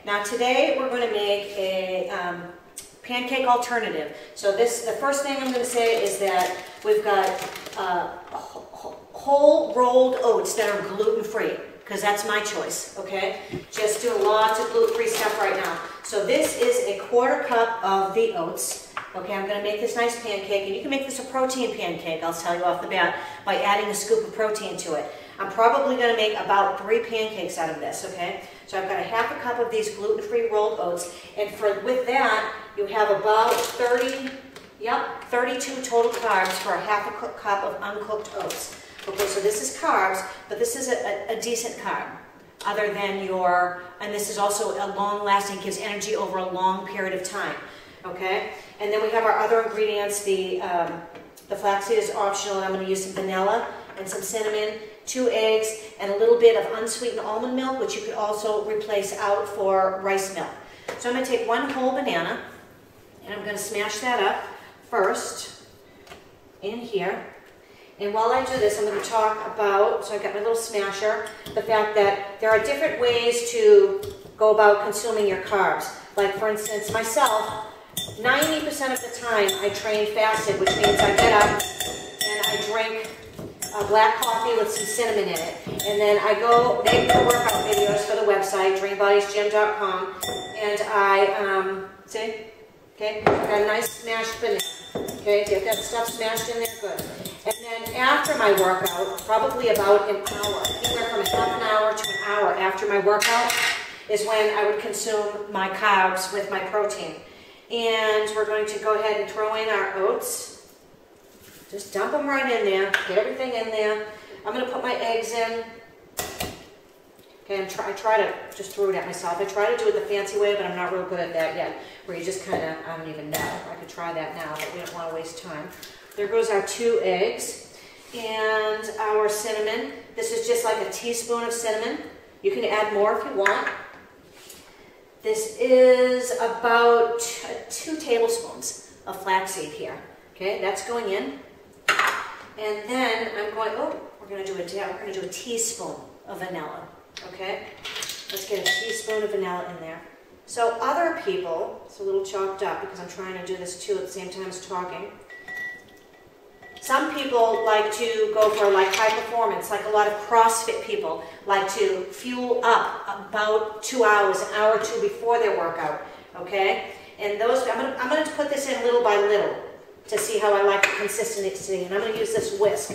now today we're going to make a pancake alternative. So the first thing I'm going to say is that we've got whole rolled oats that are gluten-free, because that's my choice, okay? Just doing lots of gluten-free stuff right now. So this is a 1/4 cup of the oats. Okay, I'm going to make this nice pancake, and you can make this a protein pancake, I'll tell you off the bat, by adding a scoop of protein to it. I'm probably going to make about 3 pancakes out of this, okay? So I've got a 1/2 cup of these gluten-free rolled oats, and with that, you have about 32 total carbs for a 1/2 cup of uncooked oats. Okay, so this is carbs, but this is a decent carb, other than and this is also a long-lasting, gives energy over a long period of time, okay? And then we have our other ingredients. The flaxseed is optional, and I'm going to use some vanilla and some cinnamon, 2 eggs, and a little bit of unsweetened almond milk, which you could also replace out for rice milk. So I'm going to take 1 whole banana, and I'm going to smash that up first in here. And while I do this, I'm going to talk about, so I've got my little smasher, the fact that there are different ways to go about consuming your carbs. Like, for instance, myself, 90% of the time I train fasted, which means I get up and I drink black coffee with some cinnamon in it. And then I go make the workout videos for the website, dreambodiesgym.com, and I, see? Okay, I've got a nice smashed banana. Okay, get that stuff smashed in there, good. And then after my workout, probably about an hour, anywhere from a 1/2 hour to an hour after my workout, is when I would consume my carbs with my protein. And we're going to go ahead and throw in our oats. Just dump them right in there, get everything in there. I'm going to put my eggs in. Okay, I try to just throw it at myself. I try to do it the fancy way, but I'm not real good at that yet, where you just kind of, I don't even know. I could try that now, but we don't want to waste time. There goes our 2 eggs and our cinnamon. This is just like a teaspoon of cinnamon. You can add more if you want. This is about 2 tablespoons of flaxseed here. Okay, that's going in. And then we're going to do a teaspoon of vanilla. Okay, let's get a teaspoon of vanilla in there. So other people, it's a little chopped up because I'm trying to do this too at the same time as talking. Some people like to go for like high performance, like a lot of CrossFit people like to fuel up about 2 hours, an hour or 2 before their workout, okay? And those, I'm going to put this in little by little to see how I like the consistency, and I'm going to use this whisk.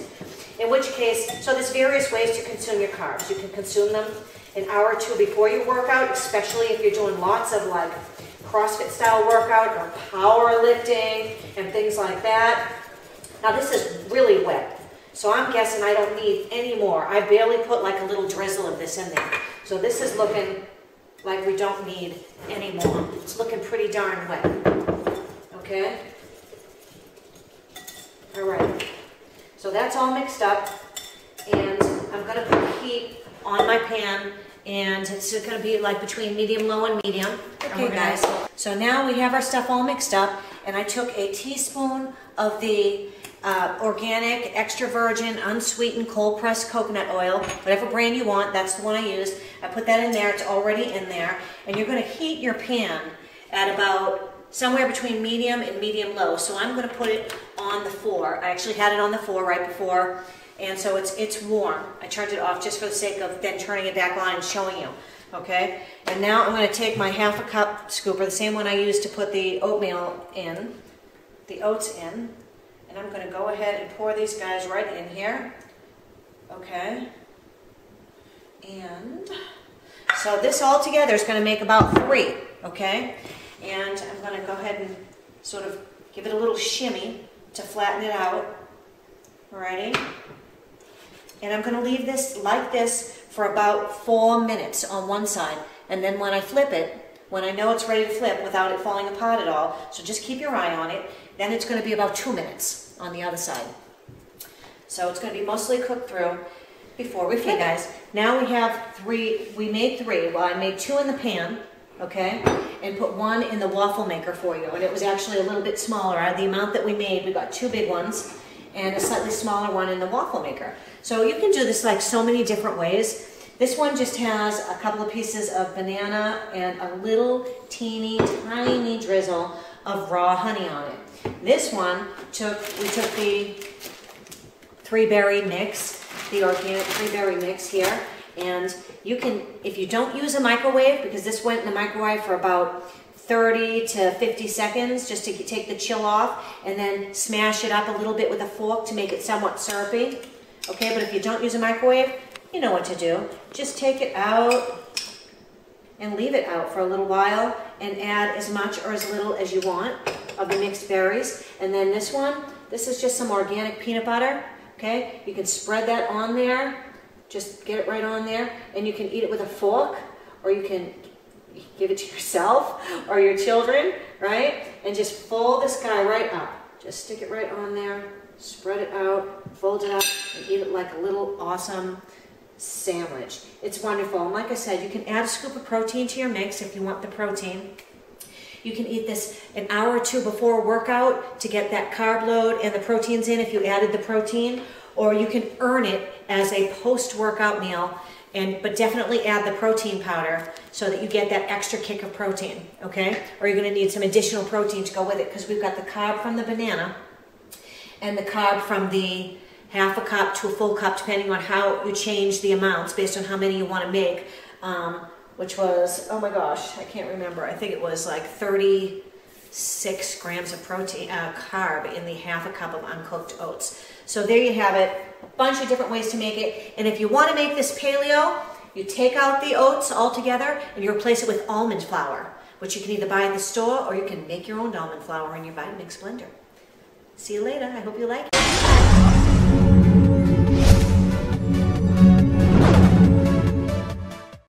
In which case, so there's various ways to consume your carbs. You can consume them an hour or 2 before your workout, especially if you're doing lots of like CrossFit style workout or powerlifting and things like that. Now this is really wet, so I'm guessing I don't need any more. I barely put like a little drizzle of this in there. So this is looking like we don't need any more. It's looking pretty darn wet. Okay? All right. So that's all mixed up, and I'm going to put heat on my pan, and it's going to be like between medium, low, and medium. Okay, guys. So now we have our stuff all mixed up, and I took a teaspoon of the organic, extra virgin, unsweetened, cold pressed coconut oil, whatever brand you want, that's the one I used. I put that in there, it's already in there, and you're going to heat your pan at about somewhere between medium and medium low. So I'm going to put it on the 4. I actually had it on the 4 right before, and so it's warm. I turned it off just for the sake of then turning it back on and showing you. Okay, and now I'm going to take my 1/2 cup scooper, the same one I used to put the oatmeal in, the oats in, and I'm going to go ahead and pour these guys right in here. Okay, and so this all together is going to make about 3. Okay, and I'm going to go ahead and sort of give it a little shimmy to flatten it out. Alrighty, and I'm going to leave this like this for about 4 minutes on one side, and then when I flip it, when I know it's ready to flip without it falling apart at all, so just keep your eye on it, then it's going to be about 2 minutes on the other side. So it's going to be mostly cooked through before we flip. Okay, guys, now we have 3, we made 3, well I made 2 in the pan, okay, and put 1 in the waffle maker for you, and it was actually a little bit smaller. The amount that we made, we got 2 big ones, and a slightly smaller one in the waffle maker. So you can do this like so many different ways. This one just has a couple of pieces of banana and a little teeny tiny drizzle of raw honey on it. This one we took the 3-berry mix, the organic 3-berry mix here, and you can, if you don't use a microwave, because this went in the microwave for about 30 to 50 seconds just to take the chill off, and then smash it up a little bit with a fork to make it somewhat syrupy. Okay, but if you don't use a microwave, you know what to do. Just take it out and leave it out for a little while and add as much or as little as you want of the mixed berries. And then this one, this is just some organic peanut butter. Okay, you can spread that on there. Just get it right on there, and you can eat it with a fork, or you can give it to yourself or your children, right? And just fold this guy right up. Just stick it right on there, spread it out, fold it up, and eat it like a little awesome sandwich. It's wonderful. And like I said, you can add a scoop of protein to your mix if you want the protein. You can eat this an hour or two before a workout to get that carb load and the proteins in if you added the protein, or you can earn it as a post-workout meal, but definitely add the protein powder so that you get that extra kick of protein, okay? Or you're going to need some additional protein to go with it, because we've got the carb from the banana and the carb from the half a cup to a full cup, depending on how you change the amounts based on how many you want to make, which was, oh my gosh, I can't remember. I think it was like 36 grams of protein, carb in the half a cup of uncooked oats. So there you have it, a bunch of different ways to make it. And if you want to make this paleo, you take out the oats altogether and you replace it with almond flour, which you can either buy in the store or you can make your own almond flour in your Vitamix blender. See you later. I hope you like it.